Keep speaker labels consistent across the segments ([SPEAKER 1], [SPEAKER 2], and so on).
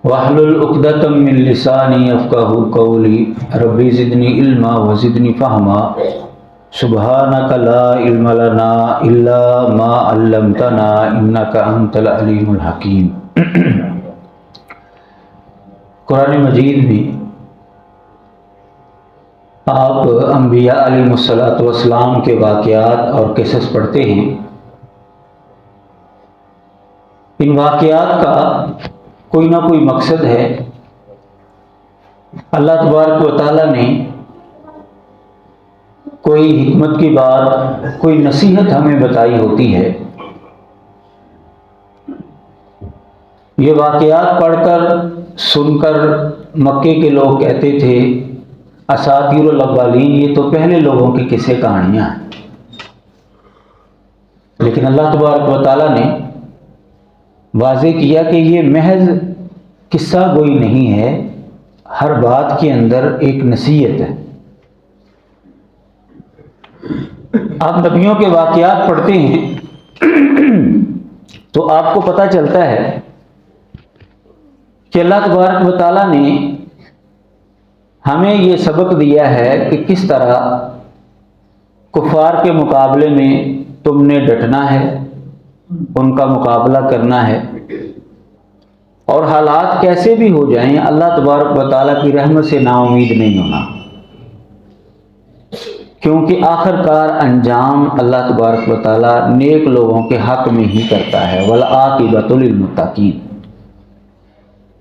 [SPEAKER 1] واحلل عقدۃ من لسانی یفقہوا قولی ربی زدنی علما وزدنی فہما سبحانک لا علم لنا الا ما علمتنا انک انت العلیم الحکیم۔ قرآن مجید میں آپ انبیاء علیہ الصلوۃ والسلام کے واقعات اور قصص پڑھتے ہیں۔ ان واقعات کا کوئی نہ کوئی مقصد ہے۔ اللہ تبارک و تعالیٰ نے کوئی حکمت کی بات، کوئی نصیحت ہمیں بتائی ہوتی ہے۔ یہ واقعات پڑھ کر، سن کر مکے کے لوگ کہتے تھے اساطیر الاولین، یہ تو پہلے لوگوں کی قصے کہانیاں ہیں۔ لیکن اللہ تبارک و تعالیٰ نے واضح کیا کہ یہ محض قصہ گوئی نہیں ہے، ہر بات کے اندر ایک نصیحت ہے۔ آپ نبیوں کے واقعات پڑھتے ہیں تو آپ کو پتہ چلتا ہے کہ اللہ تبارک و تعالیٰ نے ہمیں یہ سبق دیا ہے کہ کس طرح کفار کے مقابلے میں تم نے ڈٹنا ہے، ان کا مقابلہ کرنا ہے، اور حالات کیسے بھی ہو جائیں اللہ تبارک و تعالیٰ کی رحمت سے نا امید نہیں ہونا، کیونکہ آخر کار انجام اللہ تبارک و تعالیٰ نیک لوگوں کے حق میں ہی کرتا ہے۔ والعاقبۃ للمتقین۔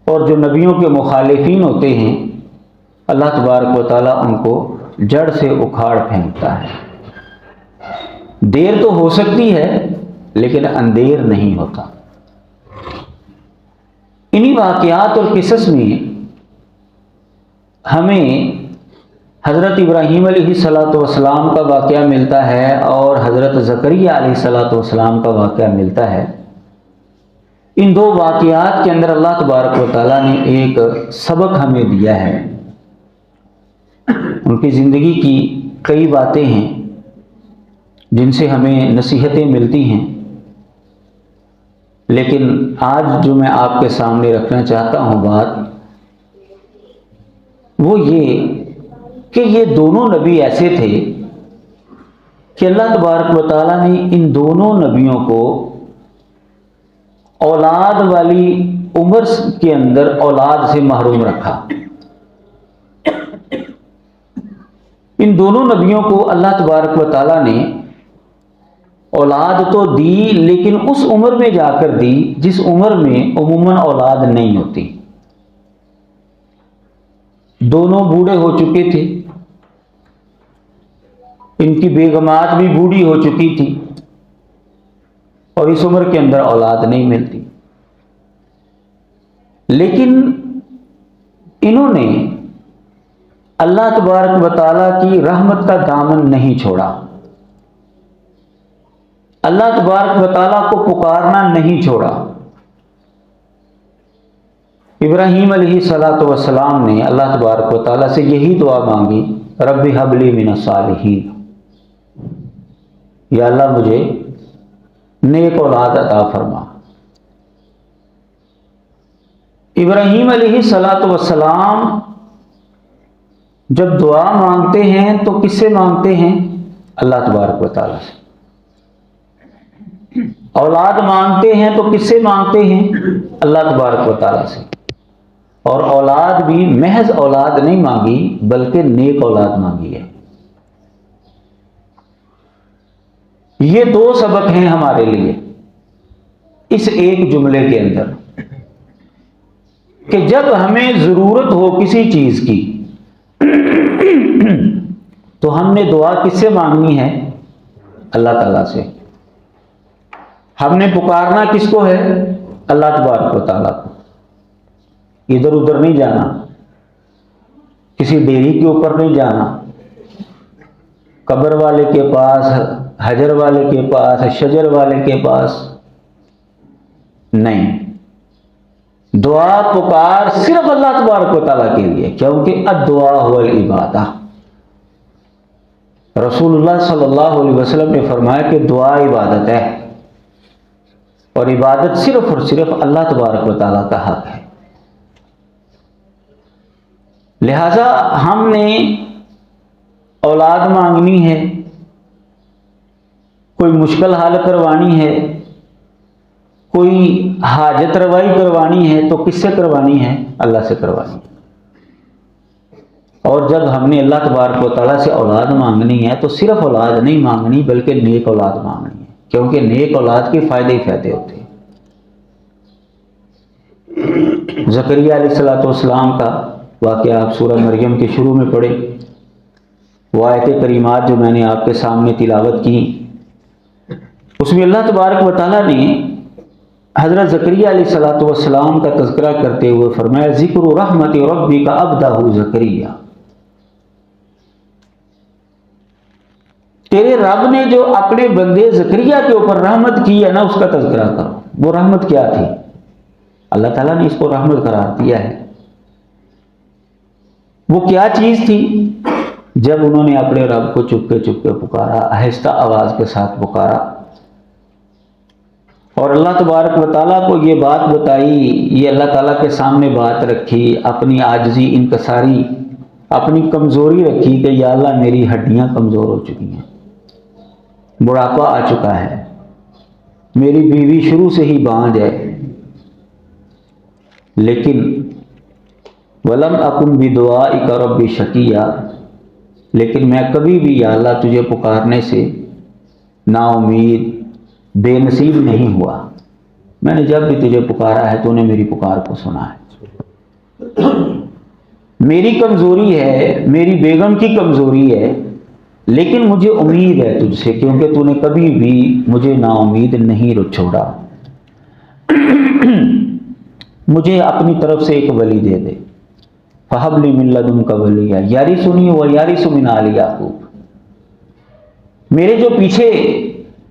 [SPEAKER 1] اور جو نبیوں کے مخالفین ہوتے ہیں اللہ تبارک و تعالیٰ ان کو جڑ سے اکھاڑ پھینکتا ہے۔ دیر تو ہو سکتی ہے لیکن اندیر نہیں ہوتا۔ انہی واقعات اور قصص میں ہمیں حضرت ابراہیم علیہ السلام کا واقعہ ملتا ہے اور حضرت زکریا علیہ السلام کا واقعہ ملتا ہے۔ ان دو واقعات کے اندر اللہ تبارک و تعالیٰ نے ایک سبق ہمیں دیا ہے۔ ان کی زندگی کی کئی باتیں ہیں جن سے ہمیں نصیحتیں ملتی ہیں، لیکن آج جو میں آپ کے سامنے رکھنا چاہتا ہوں بات، وہ یہ کہ یہ دونوں نبی ایسے تھے کہ اللہ تبارک و تعالیٰ نے ان دونوں نبیوں کو اولاد والی عمر کے اندر اولاد سے محروم رکھا۔ ان دونوں نبیوں کو اللہ تبارک و تعالیٰ نے اولاد تو دی، لیکن اس عمر میں جا کر دی جس عمر میں عموماً اولاد نہیں ہوتی۔ دونوں بوڑھے ہو چکے تھے، ان کی بیگمات بھی بوڑھی ہو چکی تھی، اور اس عمر کے اندر اولاد نہیں ملتی۔ لیکن انہوں نے اللہ تبارک و تعالیٰ کی رحمت کا دامن نہیں چھوڑا، اللہ تبارک و تعالیٰ کو پکارنا نہیں چھوڑا۔ ابراہیم علیہ السلام نے اللہ تبارک و تعالیٰ سے یہی دعا مانگی، رب ہب لی من الصالحین، یا اللہ مجھے نیک اولاد عطا فرما۔ ابراہیم علیہ السلام جب دعا مانگتے ہیں تو کس سے مانگتے ہیں؟ اللہ تبارک و تعالیٰ سے۔ اولاد مانگتے ہیں تو کس سے مانگتے ہیں؟ اللہ تبارک و تعالیٰ سے۔ اور اولاد بھی محض اولاد نہیں مانگی بلکہ نیک اولاد مانگی ہے۔ یہ دو سبق ہیں ہمارے لیے اس ایک جملے کے اندر، کہ جب ہمیں ضرورت ہو کسی چیز کی تو ہم نے دعا کس سے مانگنی ہے؟ اللہ تعالیٰ سے۔ ہم نے پکارنا کس کو ہے؟ اللہ تبارک و تعالیٰ کو۔ ادھر ادھر نہیں جانا، کسی ڈیری کے اوپر نہیں جانا، قبر والے کے پاس، حجر والے کے پاس، شجر والے کے پاس نہیں۔ دعا پکار صرف اللہ تبارک و تعالیٰ کے لیے، کیونکہ الدعاء هو العبادہ۔ رسول اللہ صلی اللہ علیہ وسلم نے فرمایا کہ دعا عبادت ہے، اور عبادت صرف اور صرف اللہ تبارک و تعالیٰ کا حق ہے۔ لہذا ہم نے اولاد مانگنی ہے، کوئی مشکل حل کروانی ہے، کوئی حاجت روائی کروانی ہے تو کس سے کروانی ہے؟ اللہ سے کروانی ہے۔ اور جب ہم نے اللہ تبارک و تعالیٰ سے اولاد مانگنی ہے تو صرف اولاد نہیں مانگنی بلکہ نیک اولاد مانگنی ہے، کیونکہ نیک اولاد کے فائدے ہی فائدے ہوتے ہیں۔ زکریا علیہ السلام کا واقعہ آپ سورہ مریم کے شروع میں پڑھیں، وہ آیت کریمات جو میں نے آپ کے سامنے تلاوت کی، اس میں اللہ تبارک و تعالیٰ نے حضرت زکریا علیہ السلام کا تذکرہ کرتے ہوئے فرمایا ذکر رحمت ربک عبدہ زکریا، تیرے رب نے جو اپنے بندے زکریا کے اوپر رحمت کی ہے نا، اس کا تذکرہ کرو۔ وہ رحمت کیا تھی؟ اللہ تعالیٰ نے اس کو رحمت قرار دیا ہے۔ وہ کیا چیز تھی؟ جب انہوں نے اپنے رب کو چپ کے پکارا، آہستہ آواز کے ساتھ پکارا، اور اللہ تبارک و تعالیٰ کو یہ بات بتائی، یہ اللہ تعالیٰ کے سامنے بات رکھی، اپنی عاجزی، انکساری، اپنی کمزوری رکھی کہ یا اللہ میری ہڈیاں کمزور ہو چکی ہیں، بڑھاپا آ چکا ہے، میری بیوی شروع سے ہی بانجھ ہے، لیکن وَلَمْ أَكُنْ بِدُعَائِكَ رَبِّ شَقِيًّا، لیکن میں کبھی بھی یا اللہ تجھے پکارنے سے نا امید، بے نصیب نہیں ہوا۔ میں نے جب بھی تجھے پکارا ہے تو نے میری پکار کو سنا ہے۔ میری کمزوری ہے، میری بیگم کی کمزوری ہے، لیکن مجھے امید ہے تجھ سے، کیونکہ تو نے کبھی بھی مجھے نا امید نہیں چھوڑا۔ مجھے اپنی طرف سے ایک ولی دے دے، فَهَبْ لِي مِن لَّدُنْكَ وَلِيًّا يَرِثُنِي وَيَرِثُ مِنْ آلِ یعقوب۔ میرے جو پیچھے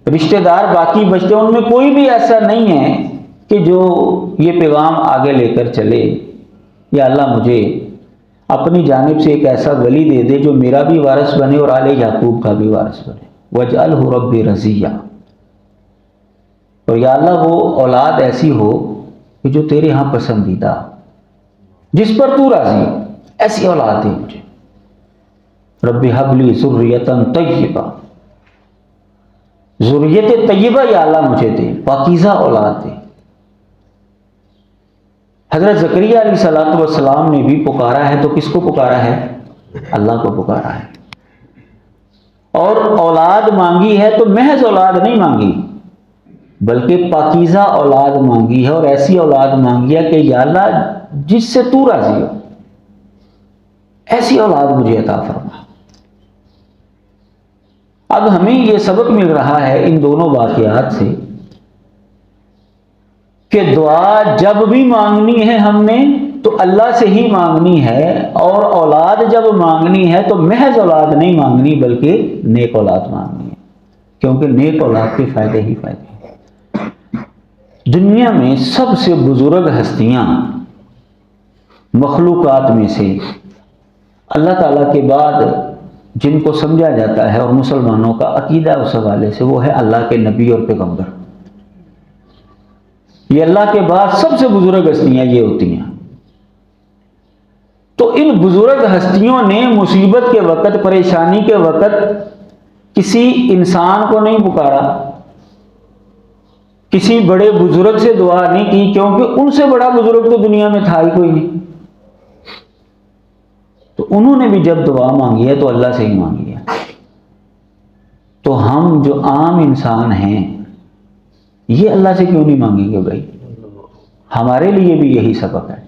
[SPEAKER 1] رشتہ دار باقی بچتے ہیں ان میں کوئی بھی ایسا نہیں ہے کہ جو یہ پیغام آگے لے کر چلے، یا اللہ مجھے اپنی جانب سے ایک ایسا ولی دے دے جو میرا بھی وارث بنے اور آل یعقوب کا بھی وارث بنے۔ وَاجْعَلْهُ رَبِّ رَضِیًّا، اور یا اللہ وہ اولاد ایسی ہو کہ جو تیرے ہاں پسندیدہ، جس پر تو راضی ہو، ایسی اولاد دے مجھے۔ رب ھب لی ذریۃ طیبہ، ذریت طیبہ یا اللہ مجھے دے، پاکیزہ اولاد دے۔ حضرت زکریا علیہ السلام نے بھی پکارا ہے تو کس کو پکارا ہے؟ اللہ کو پکارا ہے، اور اولاد مانگی ہے تو محض اولاد نہیں مانگی بلکہ پاکیزہ اولاد مانگی ہے، اور ایسی اولاد مانگی ہے کہ یا اللہ جس سے تو راضی ہو ایسی اولاد مجھے عطا فرما۔ اب ہمیں یہ سبق مل رہا ہے ان دونوں واقعات سے کہ دعا جب بھی مانگنی ہے ہم نے تو اللہ سے ہی مانگنی ہے، اور اولاد جب مانگنی ہے تو محض اولاد نہیں مانگنی بلکہ نیک اولاد مانگنی ہے، کیونکہ نیک اولاد کے فائدے ہی فائدے ہیں۔ دنیا میں سب سے بزرگ ہستیاں مخلوقات میں سے اللہ تعالیٰ کے بعد جن کو سمجھا جاتا ہے اور مسلمانوں کا عقیدہ اس حوالے سے، وہ ہے اللہ کے نبی اور پیغمبر۔ یہ اللہ کے بعد سب سے بزرگ ہستیاں یہ ہوتی ہیں۔ تو ان بزرگ ہستیوں نے مصیبت کے وقت، پریشانی کے وقت کسی انسان کو نہیں پکارا، کسی بڑے بزرگ سے دعا نہیں کی، کیونکہ ان سے بڑا بزرگ تو دنیا میں تھا ہی کوئی نہیں۔ تو انہوں نے بھی جب دعا مانگی ہے تو اللہ سے ہی مانگی ہے۔ تو ہم جو عام انسان ہیں یہ اللہ سے کیوں نہیں مانگیں گے بھائی؟ ہمارے لیے بھی یہی سبق ہے۔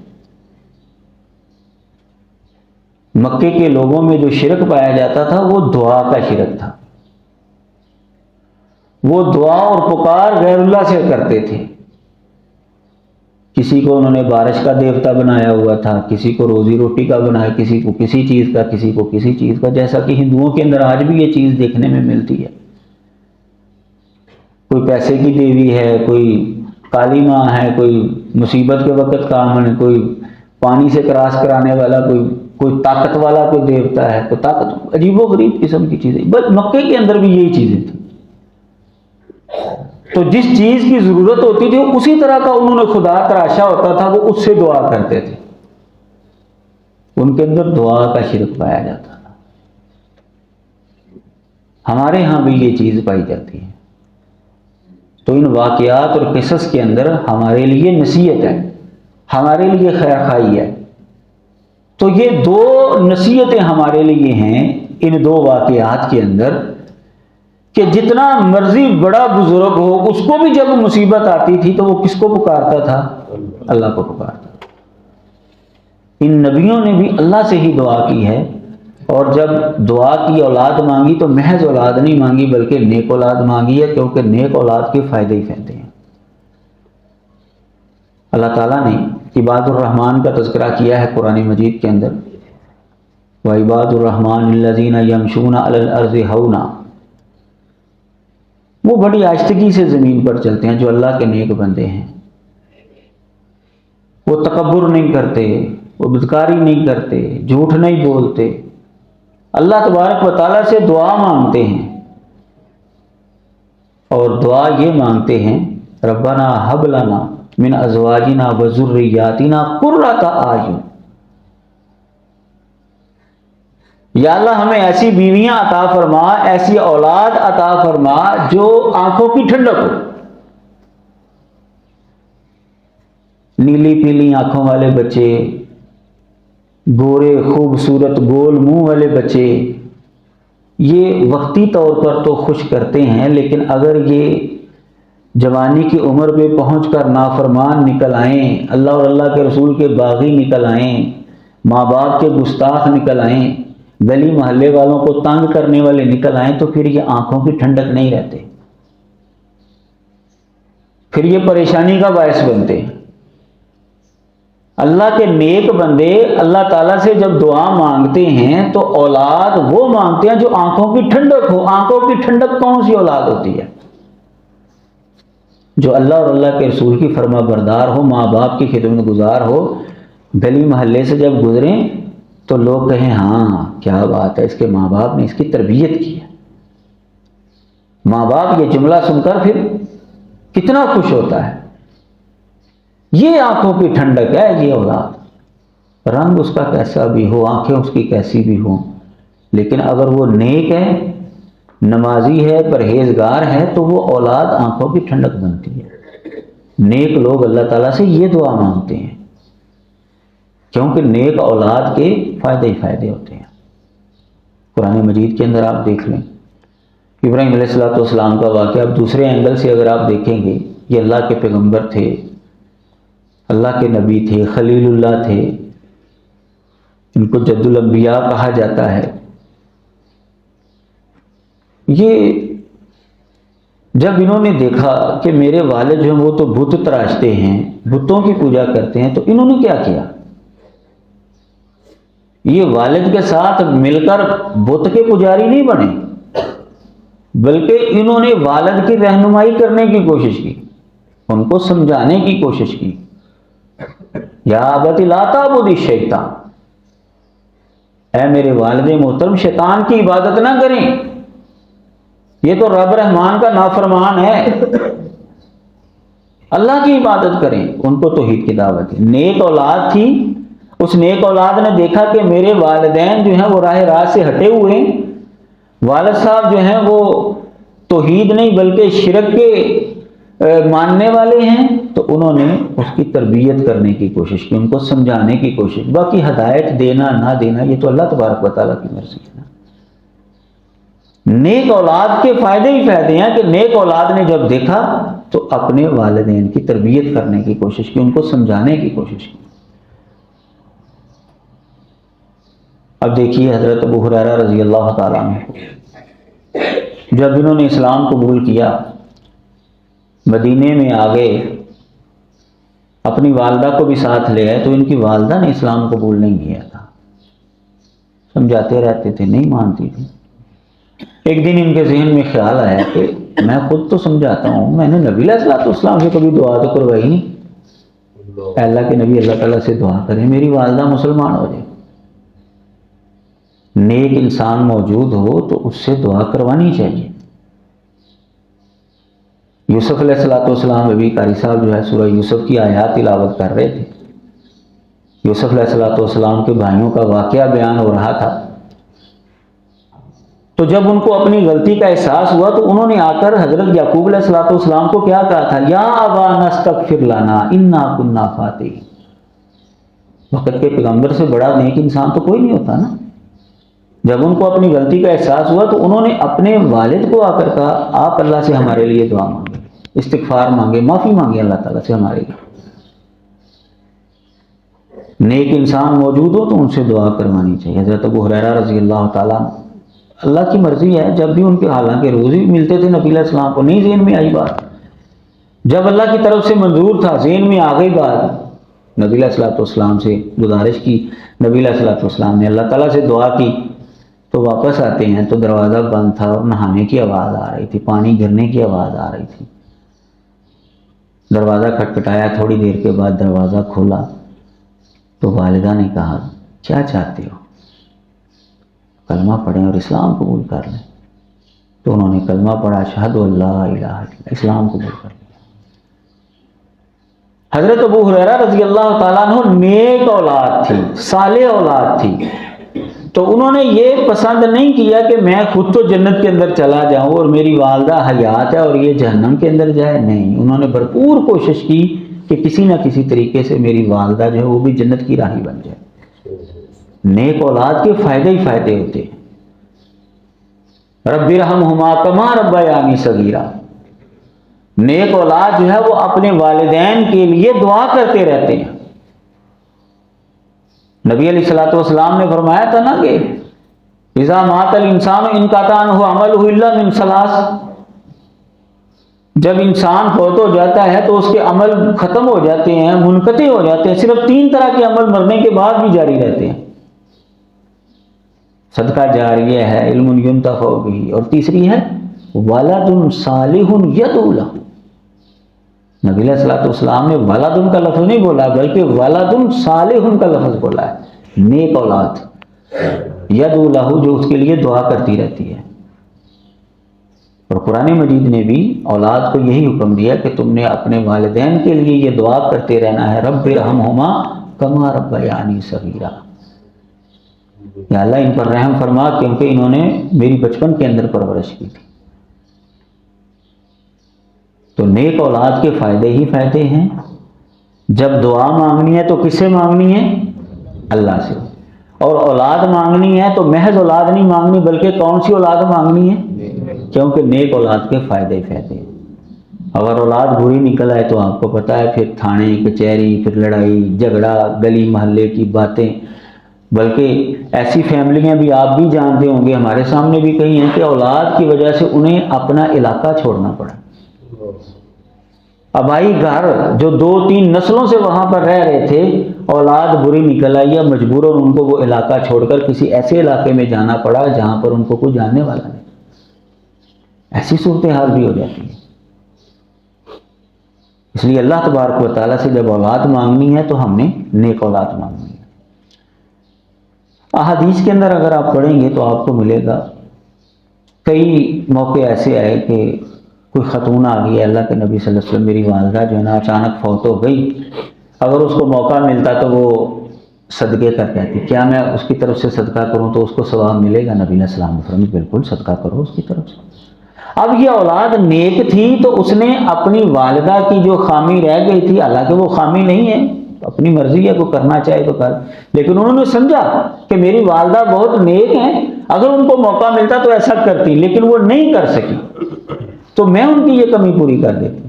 [SPEAKER 1] مکے کے لوگوں میں جو شرک پایا جاتا تھا وہ دعا کا شرک تھا، وہ دعا اور پکار غیر اللہ سے کرتے تھے۔ کسی کو انہوں نے بارش کا دیوتا بنایا ہوا تھا، کسی کو روزی روٹی کا بنایا، کسی کو کسی چیز کا، کسی کو کسی چیز کا، جیسا کہ ہندوؤں کے اندر آج بھی یہ چیز دیکھنے میں ملتی ہے۔ کوئی پیسے کی دیوی ہے، کوئی کالی ماں ہے، کوئی مصیبت کے وقت کام ہے، کوئی پانی سے کراس کرانے والا، کوئی طاقت والا کوئی دیوتا ہے، کوئی طاقت، عجیب و غریب قسم کی چیزیں۔ بس مکے کے اندر بھی یہی چیزیں تھیں۔ تو جس چیز کی ضرورت ہوتی تھی اسی طرح کا انہوں نے خدا تراشا ہوتا تھا، وہ اس سے دعا کرتے تھے۔ ان کے اندر دعا کا شرک پایا جاتا تھا. ہمارے ہاں بھی یہ چیز پائی جاتی ہے. تو ان واقعات اور قصص کے اندر ہمارے لیے نصیحت ہے، ہمارے لیے خیر خواہی ہے. تو یہ دو نصیحتیں ہمارے لیے ہیں ان دو واقعات کے اندر، کہ جتنا مرضی بڑا بزرگ ہو اس کو بھی جب مصیبت آتی تھی تو وہ کس کو پکارتا تھا؟ اللہ کو پکارتا تھا. ان نبیوں نے بھی اللہ سے ہی دعا کی ہے، اور جب دعا کی اولاد مانگی تو محض اولاد نہیں مانگی بلکہ نیک اولاد مانگی ہے، کیونکہ نیک اولاد کے فائدے ہی فائدے ہیں. اللہ تعالیٰ نے عباد الرحمن کا تذکرہ کیا ہے قرآن مجید کے اندر، وَعِبَادُ الرَّحْمَنِ الَّذِينَ يَمْشُونَ عَلَى الْأَرْضِ هَوْنًا، وہ بڑی آہستگی سے زمین پر چلتے ہیں جو اللہ کے نیک بندے ہیں. وہ تکبر نہیں کرتے، وہ بدکاری نہیں کرتے، جھوٹ نہیں بولتے، اللہ تبارک و تعالیٰ سے دعا مانگتے ہیں، اور دعا یہ مانگتے ہیں ربنا ہب لنا من ازواجنا و ذریاتنا قرۃ اعین، یا اللہ ہمیں ایسی بیویاں عطا فرما، ایسی اولاد عطا فرما جو آنکھوں کی ٹھنڈک ہو. نیلی پیلی آنکھوں والے بچے، گورے خوبصورت گول منہ والے بچے، یہ وقتی طور پر تو خوش کرتے ہیں، لیکن اگر یہ جوانی کی عمر پہ پہنچ کر نافرمان نکل آئیں، اللہ اور اللہ کے رسول کے باغی نکل آئیں، ماں باپ کے گستاخ نکل آئیں، گلی محلے والوں کو تنگ کرنے والے نکل آئیں، تو پھر یہ آنکھوں کی ٹھنڈک نہیں رہتے، پھر یہ پریشانی کا باعث بنتے ہیں. اللہ کے نیک بندے اللہ تعالیٰ سے جب دعا مانگتے ہیں تو اولاد وہ مانگتے ہیں جو آنکھوں کی ٹھنڈک ہو. آنکھوں کی ٹھنڈک کون سی اولاد ہوتی ہے؟ جو اللہ اور اللہ کے رسول کی فرما بردار ہو، ماں باپ کی خدمت گزار ہو، گلی محلے سے جب گزریں تو لوگ کہیں ہاں کیا بات ہے، اس کے ماں باپ نے اس کی تربیت کی ہے. ماں باپ یہ جملہ سن کر پھر کتنا خوش ہوتا ہے. یہ آنکھوں کی ٹھنڈک ہے یہ اولاد. رنگ اس کا کیسا بھی ہو، آنکھیں اس کی کیسی بھی ہوں، لیکن اگر وہ نیک ہے، نمازی ہے، پرہیزگار ہے، تو وہ اولاد آنکھوں کی ٹھنڈک بنتی ہے. نیک لوگ اللہ تعالیٰ سے یہ دعا مانگتے ہیں، کیونکہ نیک اولاد کے فائدے ہی فائدے ہوتے ہیں. قرآن مجید کے اندر آپ دیکھ لیں ابراہیم علیہ السلام کا واقعہ. اب دوسرے اینگل سے اگر آپ دیکھیں گے، یہ اللہ کے پیغمبر تھے، اللہ کے نبی تھے، خلیل اللہ تھے، ان کو جد الانبیاء کہا جاتا ہے. یہ جب انہوں نے دیکھا کہ میرے والد جو ہیں وہ تو بت تراشتے ہیں، بتوں کی پوجا کرتے ہیں، تو انہوں نے کیا کیا؟ یہ والد کے ساتھ مل کر بت کے پجاری نہیں بنے، بلکہ انہوں نے والد کی رہنمائی کرنے کی کوشش کی، ان کو سمجھانے کی کوشش کی. یا ابت لا تعبد الشیطان، اے میرے والد محترم شیطان کی عبادت نہ کریں، یہ تو رب رحمان کا نافرمان ہے، اللہ کی عبادت کریں. ان کو توحید کی دعوت دی. نیک اولاد تھی، اس نیک اولاد نے دیکھا کہ میرے والدین جو ہیں وہ راہ راست سے ہٹے ہوئے ہیں، والد صاحب جو ہیں وہ توحید نہیں بلکہ شرک کے ماننے والے ہیں، تو انہوں نے اس کی تربیت کرنے کی کوشش کی، ان کو سمجھانے کی کوشش. باقی ہدایت دینا نہ دینا یہ تو اللہ تبارک و تعالیٰ کی مرضی ہے. نیک اولاد کے فائدے ہی فائدے ہیں کہ نیک اولاد نے جب دیکھا تو اپنے والدین کی تربیت کرنے کی کوشش کی، ان کو سمجھانے کی کوشش کی. اب دیکھیے حضرت ابو ہریرہ رضی اللہ تعالیٰ عنہ جب انہوں نے اسلام قبول کیا، مدینے میں آ گئے، اپنی والدہ کو بھی ساتھ لے آئے، تو ان کی والدہ نے اسلام قبول نہیں کیا تھا. سمجھاتے رہتے تھے، نہیں مانتی تھی. ایک دن ان کے ذہن میں خیال آیا کہ میں خود تو سمجھاتا ہوں، میں نے نبی علیہ السلام سے کبھی دعا تو کروائی نہیں. اللہ کے نبی اللہ تعالیٰ سے دعا کریں میری والدہ مسلمان ہو جائے. نیک انسان موجود ہو تو اس سے دعا کروانی چاہیے. یوسف علیہ السلام ابھی قاری صاحب جو ہے سورہ یوسف کی آیات تلاوت کر رہے تھے. یوسف علیہ السلام کے بھائیوں کا واقعہ بیان ہو رہا تھا، تو جب ان کو اپنی غلطی کا احساس ہوا تو انہوں نے آ کر حضرت یعقوب علیہ السلام کو کیا کہا تھا؟ یا ابانا استغفر لنا انا کنا خاطئین۔ وقت کے پیغمبر سے بڑا نیک انسان تو کوئی نہیں ہوتا نا۔ جب ان کو اپنی غلطی کا احساس ہوا تو انہوں نے اپنے والد کو آ کر کہا آپ اللہ سے ہمارے لیے دعا مانگے، استغفار مانگے، معافی مانگے اللہ تعالیٰ سے ہمارے لیے۔ نیک انسان موجود ہو تو ان سے دعا کروانی چاہیے۔ حضرت ابو ہریرہ رضی اللہ تعالیٰ، اللہ کی مرضی ہے، جب بھی ان کے حالانکہ روز بھی ملتے تھے نبی علیہ السلام کو، نہیں ذہن میں آئی بات، جب اللہ کی طرف سے منظور تھا ذہن میں آ گئی بات، نبی علیہ السلام سے گزارش کی، نبی علیہ السلام نے اللہ تعالیٰ سے دعا کی، تو واپس آتے ہیں تو دروازہ بند تھا اور نہانے کی آواز آ رہی تھی، پانی گرنے کی آواز آ رہی تھی۔ دروازہ کھٹکھٹایا، تھوڑی دیر کے بعد دروازہ کھولا تو والدہ نے کہا کیا چاہتے ہو؟ کلمہ پڑھیں اور اسلام قبول کر لیں۔ تو انہوں نے کلمہ پڑھا، اشہد ان لا الہ الا اللہ، اسلام قبول کر لیا۔ حضرت ابو ہریرہ رضی اللہ تعالیٰ عنہ نیک اولاد تھی، صالح اولاد تھی، تو انہوں نے یہ پسند نہیں کیا کہ میں خود تو جنت کے اندر چلا جاؤں اور میری والدہ حیات ہے اور یہ جہنم کے اندر جائے، نہیں، انہوں نے بھرپور کوشش کی کہ کسی نہ کسی طریقے سے میری والدہ جو ہے وہ بھی جنت کی راہی بن جائے۔ نیک اولاد کے فائدے ہی فائدے ہوتے ہیں۔ رب ارحمہما کما ربیانی صغیرا، نیک اولاد جو ہے وہ اپنے والدین کے لیے دعا کرتے رہتے ہیں۔ نبی علیہ السلام نے فرمایا تھا نا کہ اذا مات الانسان انقطع عنہ عملہ الا من ثلاث، جب انسان فوت ہو جاتا ہے تو اس کے عمل ختم ہو جاتے ہیں، منقطع ہو جاتے ہیں، صرف 3 طرح کے عمل مرنے کے بعد بھی جاری رہتے ہیں۔ صدقہ جاریہ ہے، علم ينتفع به، اور تیسری ہے ولد صالح يدعو له۔ نبی علیہ السلام نے ولد کا لفظ نہیں بولا بلکہ ولد صالح کا لفظ بولا ہے، نیک اولاد يدعو له، جو اس کے لیے دعا کرتی رہتی ہے۔ اور قرآن مجید نے بھی اولاد کو یہی حکم دیا کہ تم نے اپنے والدین کے لیے یہ دعا کرتے رہنا ہے، رب ارحمہما کما ربیانی صغیرا، یا اللہ ان پر رحم فرما کیونکہ انہوں نے میری بچپن کے اندر پرورش کی تھی۔ تو نیک اولاد کے فائدے ہی فائدے ہیں۔ جب دعا مانگنی ہے تو کس سے مانگنی ہے؟ اللہ سے۔ اور اولاد مانگنی ہے تو محض اولاد نہیں مانگنی بلکہ کون سی اولاد مانگنی ہے؟ کیونکہ نیک اولاد کے فائدے ہی فائدے ہیں۔ اگر اولاد بری نکل آئے تو آپ کو پتہ ہے پھر تھانے کچہری، پھر لڑائی جھگڑا، گلی محلے کی باتیں، بلکہ ایسی فیملیاں بھی آپ بھی جانتے ہوں گے، ہمارے سامنے بھی کئی ہیں کہ اولاد کی وجہ سے انہیں اپنا علاقہ چھوڑنا پڑا۔ آبائی گھر جو 2-3 نسلوں سے وہاں پر رہ رہے تھے، اولاد بری نکل آئی ہے، مجبوراً ان کو وہ علاقہ چھوڑ کر کسی ایسے علاقے میں جانا پڑا جہاں پر ان کو کوئی جاننے والا نہیں۔ ایسی صورتحال بھی ہو جاتی ہے۔ اس لیے اللہ تبارک و تعالیٰ سے جب اولاد مانگنی ہے تو ہم نے نیک اولاد مانگنی ہے۔ احادیث کے اندر اگر آپ پڑھیں گے تو آپ کو ملے گا کئی موقع ایسے آئے کہ کوئی خاتون آ گئی، اللہ کے نبی صلی اللہ علیہ وسلم میری والدہ جو ہے نا اچانک فوت ہو گئی، اگر اس کو موقع ملتا تو وہ صدقے کر کہتی، کیا میں اس کی طرف سے صدقہ کروں تو اس کو ثواب ملے گا؟ نبی علیہ السلام نے فرمایا بالکل صدقہ کرو اس کی طرف سے۔ اب یہ اولاد نیک تھی تو اس نے اپنی والدہ کی جو خامی رہ گئی تھی، حالانکہ وہ خامی نہیں ہے، اپنی مرضی ہے، کو کرنا چاہے تو کر، لیکن انہوں نے سمجھا کہ میری والدہ بہت نیک ہیں، اگر ان کو موقع ملتا تو ایسا کرتی، لیکن وہ نہیں کر سکی تو میں ان کی یہ کمی پوری کر دیتی۔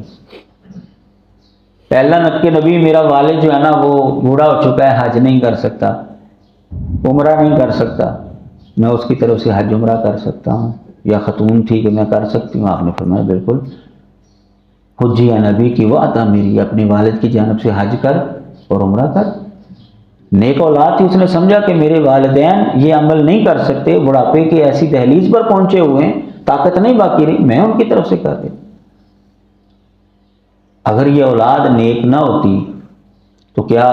[SPEAKER 1] اللہ کے نبی میرا والد جو ہے نا وہ بوڑھا ہو چکا ہے، حج نہیں کر سکتا، عمرہ نہیں کر سکتا، میں اس کی طرف سے حج عمرہ کر سکتا ہوں، یا خاتون تھی کہ میں کر سکتی ہوں۔ آپ نے فرمایا بالکل، حجی نبی کی وعدہ میری، اپنے والد کی جانب سے حج کر اور عمرہ کر۔ نیک اولاد تھی، اس نے سمجھا کہ میرے والدین یہ عمل نہیں کر سکتے، بڑھاپے کی ایسی دہلیز پر پہنچے ہوئے ہیں، طاقت نہیں باقی رہی، میں ان کی طرف سے کر دیں۔ اگر یہ اولاد نیک نہ ہوتی تو کیا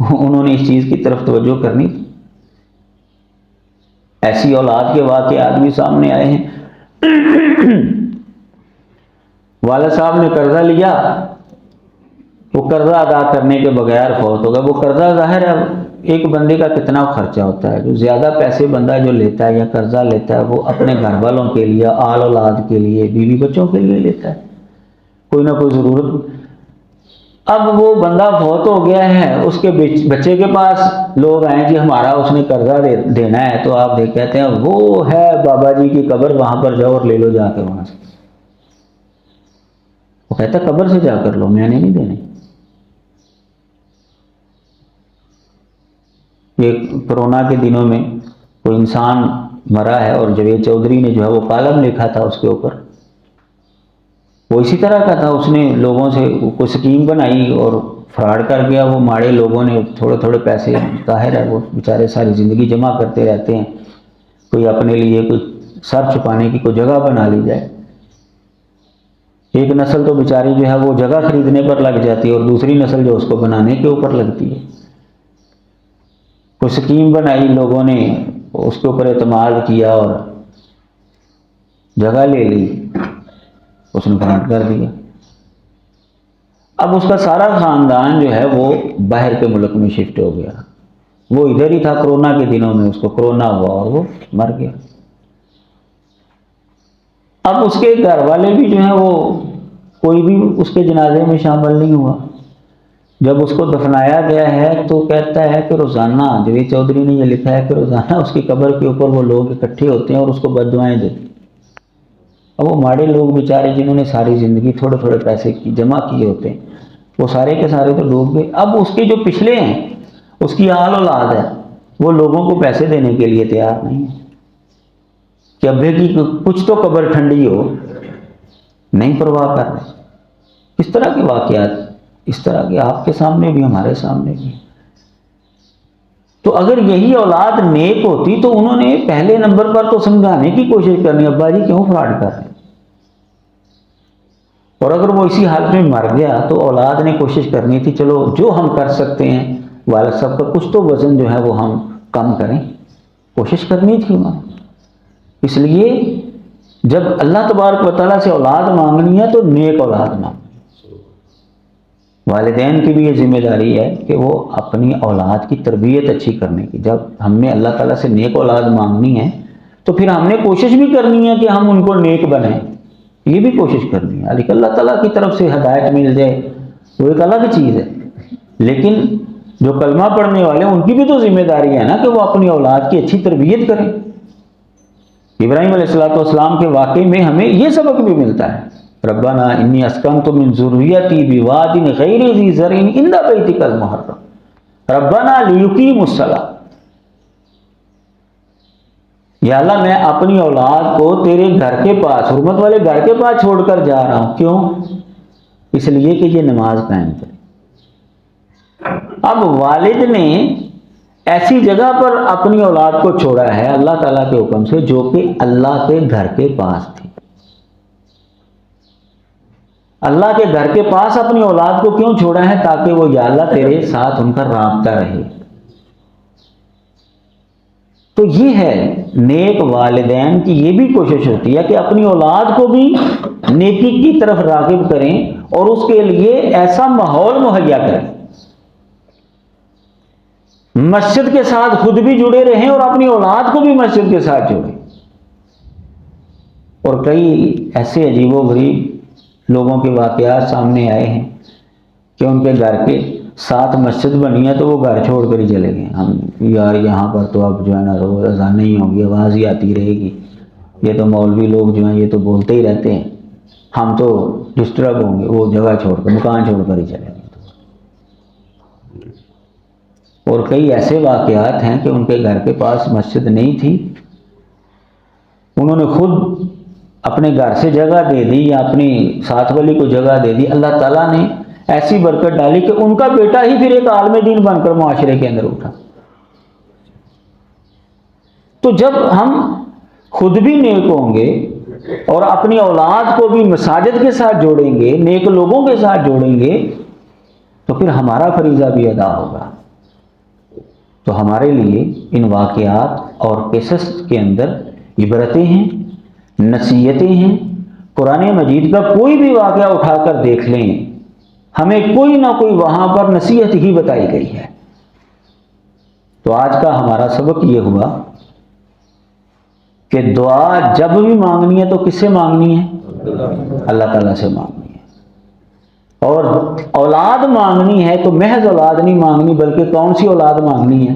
[SPEAKER 1] انہوں نے اس چیز کی طرف توجہ کرنی تھی؟ ایسی اولاد کے واقعات بھی سامنے آئے ہیں۔ والد صاحب نے قرضہ لیا، وہ قرضہ ادا کرنے کے بغیر فوت ہوگا. وہ قرضہ ظاہر ہے ایک بندے کا کتنا خرچہ ہوتا ہے. جو زیادہ پیسے بندہ جو لیتا ہے یا قرضہ لیتا ہے وہ اپنے گھر والوں کے لیے، آل اولاد کے لیے، بیوی بچوں کے لیے لیتا ہے، کوئی نہ کوئی ضرورت. اب وہ بندہ فوت ہو گیا ہے، اس کے بچے کے پاس لوگ آئیں جی ہمارا اس نے قرضہ دینا ہے، تو آپ کہتے ہیں وہ ہے بابا جی کی قبر، وہاں پر جاؤ اور لے لو جا کے وہاں سے. وہ کہتا ہے قبر سے جا کر لو، میں نے نہیں دینے. یہ کرونا کے دنوں میں کوئی انسان مرا ہے اور جاوید چودھری نے جو ہے وہ کالم لکھا تھا اس کے اوپر، وہ اسی طرح کا تھا. اس نے لوگوں سے کوئی اسکیم بنائی اور فراڈ کر گیا. وہ ماڑے لوگوں نے تھوڑے تھوڑے پیسے، ظاہر ہے وہ بیچارے ساری زندگی جمع کرتے رہتے ہیں، کوئی اپنے لیے کوئی سر چھپانے کی کوئی جگہ بنا لی جائے. ایک نسل تو بیچاری جو ہے وہ جگہ خریدنے پر لگ جاتی ہے اور دوسری نسل جو اس کو بنانے کے اوپر لگتی ہے. کوئی اسکیم بنائی، لوگوں نے اس کے اوپر اعتماد کیا اور جگہ لے لی، اس نے فراڈ کر دیا. اب اس کا سارا خاندان جو ہے وہ باہر کے ملک میں شفٹ ہو گیا. وہ ادھر ہی تھا کرونا کے دنوں میں، اس کو کرونا ہوا اور وہ مر گیا. اب اس کے گھر والے بھی جو ہیں وہ کوئی بھی اس کے جنازے میں شامل نہیں ہوا. جب اس کو دفنایا گیا ہے تو کہتا ہے کہ روزانہ، جاوید چودھری نے یہ لکھا ہے کہ روزانہ اس کی قبر کے اوپر وہ لوگ اکٹھے ہوتے ہیں اور اس کو بد دعائیں دیتے ہیں. اب وہ ماڑے لوگ بیچارے جنہوں نے ساری زندگی تھوڑے تھوڑے پیسے جمع کیے ہوتے ہیں، وہ سارے کے سارے تو ڈوب گئے. اب اس کے جو پچھلے ہیں، اس کی آل اولاد ہے، وہ لوگوں کو پیسے دینے کے لیے تیار نہیں ہے کہ ابے کی کچھ تو قبر ٹھنڈی ہو، نہیں پرواہ کر رہے. اس طرح کے واقعات اس طرح کے آپ کے سامنے بھی، ہمارے سامنے بھی. تو اگر یہی اولاد نیک ہوتی تو انہوں نے پہلے نمبر پر تو سمجھانے کی کوشش کرنی، ابا جی کیوں فراڈ کر رہے ہیں. اور اگر وہ اسی حالت میں مر گیا تو اولاد نے کوشش کرنی تھی چلو جو ہم کر سکتے ہیں والد صاحب کا کچھ تو وزن جو ہے وہ ہم کم کریں، کوشش کرنی تھی انہوں نے. اس لیے جب اللہ تبارک و تعالیٰ سے اولاد مانگنی ہے تو نیک اولاد مانگنی. والدین کی بھی یہ ذمہ داری ہے کہ وہ اپنی اولاد کی تربیت اچھی کرنے کی. جب ہم نے اللہ تعالیٰ سے نیک اولاد مانگنی ہے تو پھر ہم نے کوشش بھی کرنی ہے کہ ہم ان کو نیک بنائیں، یہ بھی کوشش کرنی ہے. لیکن اللہ تعالیٰ کی طرف سے ہدایت مل جائے وہ ایک الگ چیز ہے، لیکن جو کلمہ پڑھنے والے ہیں ان کی بھی تو ذمہ داری ہے نا کہ وہ اپنی اولاد کی اچھی تربیت کریں. ابراہیم علیہ السلام کے واقعے میں ہمیں یہ سبق بھی ملتا ہے. ربنا انی اسکنت من ذریتی بواد غیر ذی زرع عند بیتک المحرم ربنا لیقیموا الصلاۃ. یا اللہ میں اپنی اولاد کو تیرے گھر کے پاس، حرمت والے گھر کے پاس چھوڑ کر جا رہا ہوں. کیوں؟ اس لیے کہ یہ نماز قائم کرے. اب والد نے ایسی جگہ پر اپنی اولاد کو چھوڑا ہے اللہ تعالیٰ کے حکم سے جو کہ اللہ کے گھر کے پاس تھی. اللہ کے گھر کے پاس اپنی اولاد کو کیوں چھوڑا ہے؟ تاکہ وہ یا اللہ تیرے ساتھ ان کا رابطہ رہے. تو یہ ہے نیک والدین کی یہ بھی کوشش ہوتی ہے کہ اپنی اولاد کو بھی نیکی کی طرف راغب کریں اور اس کے لیے ایسا ماحول مہیا کریں، مسجد کے ساتھ خود بھی جڑے رہیں اور اپنی اولاد کو بھی مسجد کے ساتھ جوڑیں. اور کئی ایسے عجیب و غریب لوگوں کے واقعات سامنے آئے ہیں کہ ان کے گھر کے ساتھ مسجد بنی ہے تو وہ گھر چھوڑ کر ہی چلے گئے. ہم یار یہاں پر تو اب جو ہے نا روز اذان نہیں ہوگی، آواز ہی آتی رہے گی، یہ تو مولوی لوگ جو ہیں یہ تو بولتے ہی رہتے ہیں، ہم تو ڈسٹرب ہوں گے. وہ جگہ چھوڑ کر، مکان چھوڑ کر ہی چلے گئے. اور کئی ایسے واقعات ہیں کہ ان کے گھر کے پاس مسجد نہیں تھی، انہوں نے خود اپنے گھر سے جگہ دے دی یا اپنی ساتھ والی کو جگہ دے دی. اللہ تعالیٰ نے ایسی برکت ڈالی کہ ان کا بیٹا ہی پھر ایک عالم دین بن کر معاشرے کے اندر اٹھا. تو جب ہم خود بھی نیک ہوں گے اور اپنی اولاد کو بھی مساجد کے ساتھ جوڑیں گے، نیک لوگوں کے ساتھ جوڑیں گے، تو پھر ہمارا فریضہ بھی ادا ہوگا. تو ہمارے لیے ان واقعات اور قصص کے اندر عبرتیں ہیں، نصیحتیں ہیں. قرآن مجید کا کوئی بھی واقعہ اٹھا کر دیکھ لیں، ہمیں کوئی نہ کوئی وہاں پر نصیحت ہی بتائی گئی ہے۔ تو آج کا ہمارا سبق یہ ہوا کہ دعا جب بھی مانگنی ہے تو کس سے مانگنی ہے؟ اللہ تعالیٰ سے مانگنی ہے۔ اور اولاد مانگنی ہے تو محض اولاد نہیں مانگنی، بلکہ کون سی اولاد مانگنی ہے؟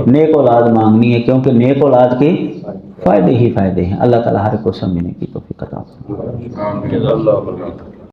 [SPEAKER 1] نیک اولاد مانگنی ہے، کیونکہ نیک اولاد کے فائدے ہی فائدے ہیں۔ اللہ تعالیٰ ہر کو سمجھنے کی توفیق عطا فرمائے۔